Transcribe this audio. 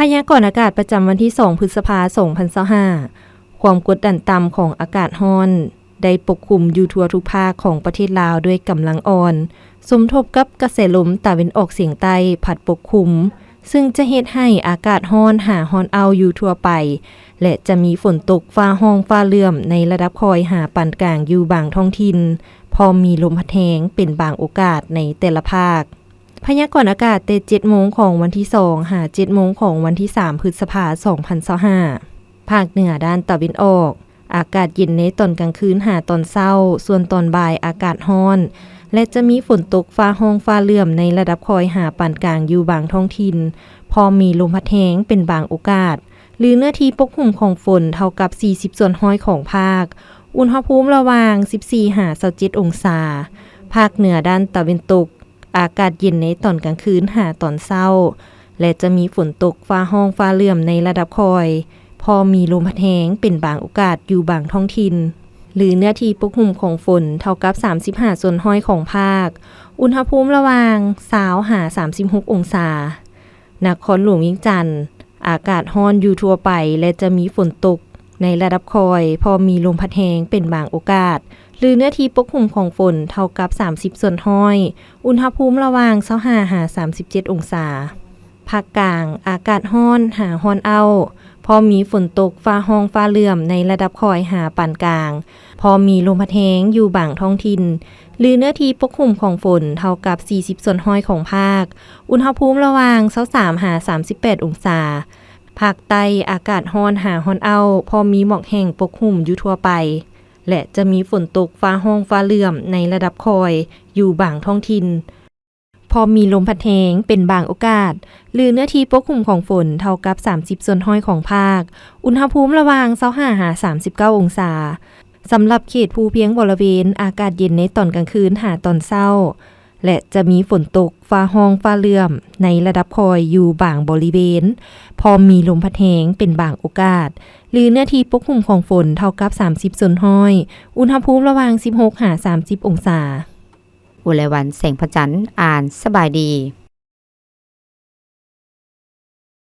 พยากรณ์อากาศประจำวันที่ 2 พฤษภาคม 2025 ความกดดันต่ำของอากาศร้อนได้ปกคลุมอยู่ทั่วทุกภาคของประเทศลาวด้วยกำลังอ่อนสมทบกับกระแสลมตะวันออกเฉียงใต้พัดปกคลุมซึ่งจะเฮ็ดให้อากาศร้อนหาร้อนเอาอยู่ทั่วไปและจะมีฝนตกฟ้าห้องฟ้าเลื่อมในระดับคอยหาปานกลางอยู่บางท้องถิ่นพอมีลมพัดแรงเป็นบางโอกาสในแต่ละภาคพยากรณ์อากาศแต่ 7 โมงของวันที่ 2 หา 7 โมงของวันที่ 3 พฤษภาคม 2025 ภาคเหนือด้านตะวันออกอากาศเย็นในตอนกลางคืนหาตอนเช้าส่วนตอนบ่ายอากาศร้อนและจะมีฝนตกฟ้าห้องฟ้าเลื่อมในระดับคอยหาปานกลางอยู่บางท้องถิ่นพอมีลมพัดแรงเป็นบางโอกาสหรือเนื้อที่ปกคลุมของฝนเท่ากับ 40 ส่วนห้อยของภาคอุณหภูมิระหว่าง 14 หา 27 องศาภาคเหนือด้านตะวันตกอากาศเย็นในตอนกลางคืนหาตอนเช้าและจะมีฝนตกฟ้าห้องฟ้าเลื่อมในระดับคอยพอมีลมพัดแรงเป็นบางโอกาสอยู่บางท้องถิ่นหรือเนื้อที่ปกคลุมของฝนเท่ากับ 35 ส่วนห้อยของภาคอุณหภูมิระหว่าง20 หา 36 องศานครหลวงเวียงจันทร์อากาศร้อนอยู่ทั่วไปและจะมีฝนตกในระดับคอยพอมีลมพัดแรงเป็นบางโอกาสหรือเนื้อที่ปกคลุมของฝนเท่ากับ 30 ส่วนห้อยอุณหภูมิระหว่าง25 หา 37 องศาภาคกลางอากาศร้อนหาร้อนเอาพอมีฝนตกฟ้าห้องฟ้าเลื่อมในระดับคอยหาปานกลางพอมีลมพัดแรงอยู่บางท้องถิ่นหรือเนื้อที่ปกคลุมของฝนเท่ากับ 40 ส่วนห้อยของภาคอุณหภูมิระหว่าง23 หา 38 องศาภาคใต้อากาศร้อนหาร้อนเอาพอมีหมอกแห้งปกคลุมอยู่ทั่วไปและจะมีฝนตกฟ้าห้องฟ้าเลื่อมในระดับคอยอยู่บางท้องถิ่นพอมีลมพัดแรงเป็นบางโอกาสหรือเนื้อที่ปกคลุมของฝนเท่ากับ 30 ส่วนห้อยของภาคอุณหภูมิระหว่าง25 หา 39 องศาสำหรับเขตภูเพียงบริเวณอากาศเย็นในตอนกลางคืนหาตอนเช้าและจะมีฝนตกฟ้าห้องฟ้าเลื่อมในระดับคอยอยู่บางบริเวณพอมีลมพัดแรงเป็นบางโอกาสหรือเนื้อที่ปกคลุมของฝนเท่ากับ 30 ส่วนห้อยอุณหภูมิระหว่าง16 หา 30 องศาอุไรวันแสงพระจันทร์อ่านสบายดี